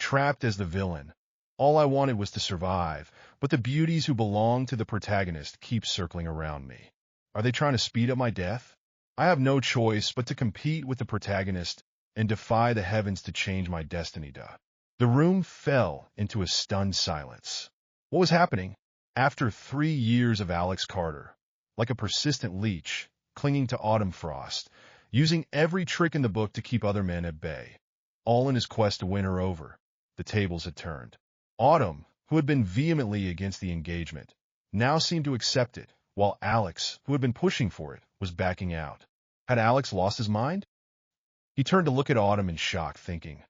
trapped as the villain. All I wanted was to survive, but the beauties who belong to the protagonist keep circling around me. Are they trying to speed up my death? I have no choice but to compete with the protagonist and defy the heavens to change my destiny. The room fell into a stunned silence. What was happening? After 3 years of Alex Carter, like a persistent leech, clinging to autumn frost, using every trick in the book to keep other men at bay, all in his quest to win her over, the tables had turned. Autumn, who had been vehemently against the engagement, now seemed to accept it, while Alex, who had been pushing for it, was backing out. Had Alex lost his mind? He turned to look at Autumn in shock, thinking,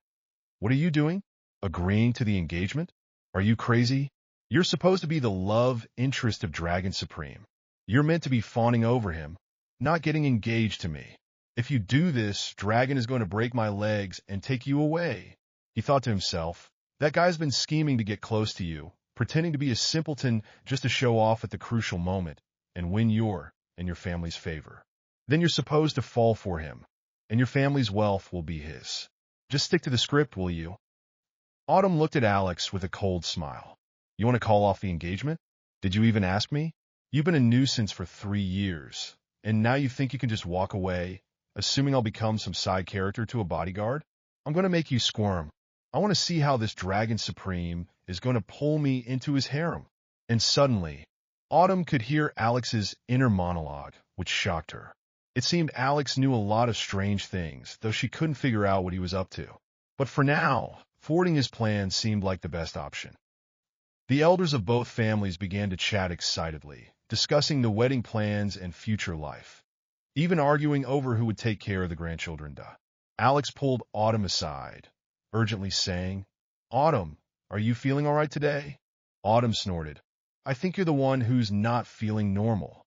"What are you doing? Agreeing to the engagement? Are you crazy? You're supposed to be the love interest of Dragon Supreme. You're meant to be fawning over him, not getting engaged to me. If you do this, Dragon is going to break my legs and take you away." He thought to himself, "That guy's been scheming to get close to you, pretending to be a simpleton just to show off at the crucial moment and win your and your family's favor. Then you're supposed to fall for him, and your family's wealth will be his. Just stick to the script, will you?" Autumn looked at Alex with a cold smile. "You want to call off the engagement? Did you even ask me? You've been a nuisance for 3 years, and now you think you can just walk away, assuming I'll become some side character to a bodyguard? I'm going to make you squirm. I want to see how this Dragon Supreme is going to pull me into his harem." And suddenly, Autumn could hear Alex's inner monologue, which shocked her. It seemed Alex knew a lot of strange things, though she couldn't figure out what he was up to. But for now, thwarting his plan seemed like the best option. The elders of both families began to chat excitedly, discussing the wedding plans and future life, even arguing over who would take care of the grandchildren. Alex pulled Autumn aside, urgently saying, "Autumn, are you feeling all right today?" Autumn snorted, "I think you're the one who's not feeling normal."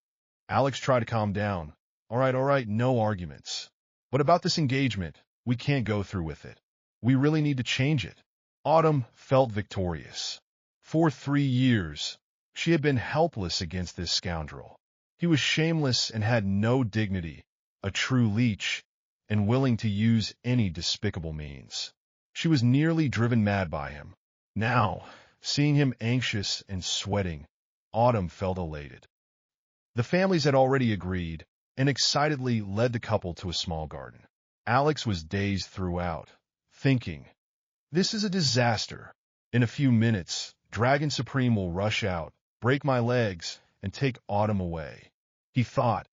Alex tried to calm down. All right, no arguments. But about this engagement, we can't go through with it. We really need to change it." Autumn felt victorious. For 3 years, she had been helpless against this scoundrel. He was shameless and had no dignity, a true leech, and willing to use any despicable means. She was nearly driven mad by him. Now, seeing him anxious and sweating, Autumn felt elated. The families had already agreed, and excitedly led the couple to a small garden. Alex was dazed throughout, thinking, "This is a disaster. In a few minutes, Dragon Supreme will rush out, break my legs, and take Autumn away." He thought,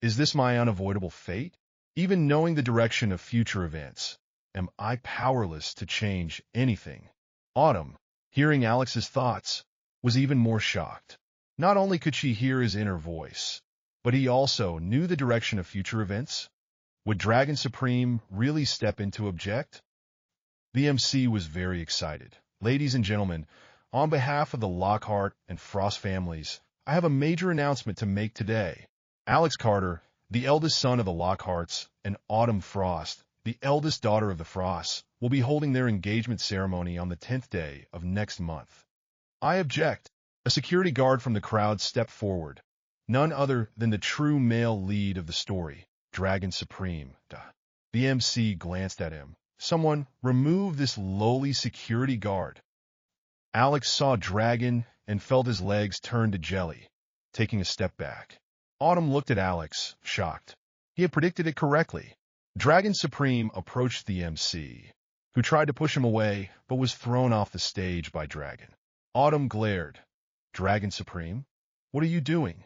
"Is this my unavoidable fate? Even knowing the direction of future events, am I powerless to change anything?" Autumn, hearing Alex's thoughts, was even more shocked. Not only could she hear his inner voice, but he also knew the direction of future events. Would Dragon Supreme really step in to object? The MC was very excited. "Ladies and gentlemen, on behalf of the Lockhart and Frost families, I have a major announcement to make today. Alex Carter, the eldest son of the Lockharts, and Autumn Frost, the eldest daughter of the Frosts, will be holding their engagement ceremony on the 10th day of next month." "I object." A security guard from the crowd stepped forward, none other than the true male lead of the story, Dragon Supreme. The MC glanced at him. "Someone remove this lowly security guard." Alex saw Dragon and felt his legs turn to jelly, taking a step back. Autumn looked at Alex, shocked. He had predicted it correctly. Dragon Supreme approached the MC, who tried to push him away but was thrown off the stage by Dragon. Autumn glared. "Dragon Supreme, what are you doing?"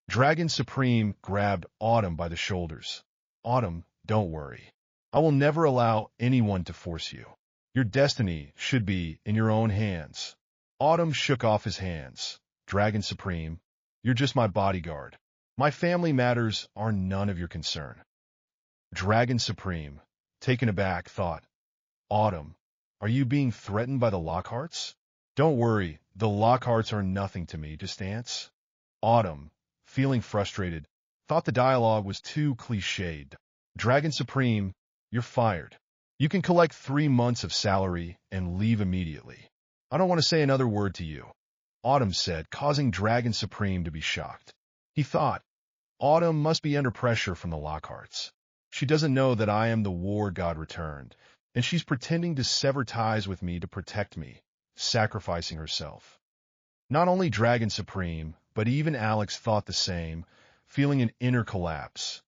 Dragon Supreme grabbed Autumn by the shoulders. "Autumn, don't worry. I will never allow anyone to force you. Your destiny should be in your own hands." Autumn shook off his hands. "Dragon Supreme, you're just my bodyguard. My family matters are none of your concern." Dragon Supreme, taken aback, thought, "Autumn, are you being threatened by the Lockharts?" "Don't worry, the Lockharts are nothing to me, just ants." Autumn, feeling frustrated, thought the dialogue was too cliched. "Dragon Supreme, you're fired. You can collect 3 months of salary and leave immediately. I don't want to say another word to you," Autumn said, causing Dragon Supreme to be shocked. He thought, "Autumn must be under pressure from the Lockharts. She doesn't know that I am the war god returned, and she's pretending to sever ties with me to protect me, sacrificing herself. Not only Dragon Supreme, but even Alex thought the same, feeling an inner collapse.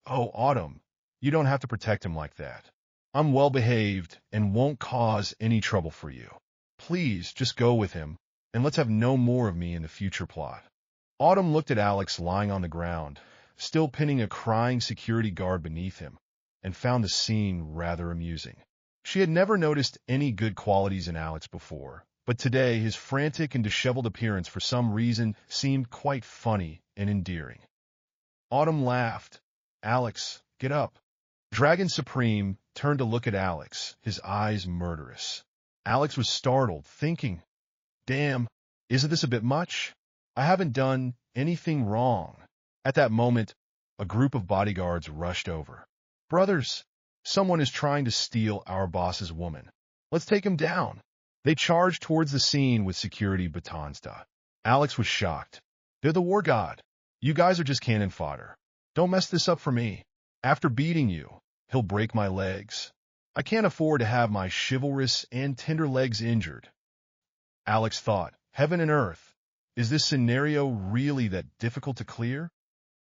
Oh, Autumn, you don't have to protect him like that. I'm well-behaved and won't cause any trouble for you. Please, just go with him, and let's have no more of me in the future plot. Autumn looked at Alex lying on the ground, still pinning a crying security guard beneath him, and found the scene rather amusing. She had never noticed any good qualities in Alex before, but today his frantic and disheveled appearance for some reason seemed quite funny and endearing. Autumn laughed. Alex, get up. Dragon Supreme turned to look at Alex, his eyes murderous. Alex was startled, thinking, damn, isn't this a bit much? I haven't done anything wrong. At that moment, a group of bodyguards rushed over. Brothers, someone is trying to steal our boss's woman. Let's take him down. They charged towards the scene with security batons. Alex was shocked. They're the war god. You guys are just cannon fodder. Don't mess this up for me. After beating you, he'll break my legs. I can't afford to have my chivalrous and tender legs injured. Alex thought, heaven and earth, is this scenario really that difficult to clear?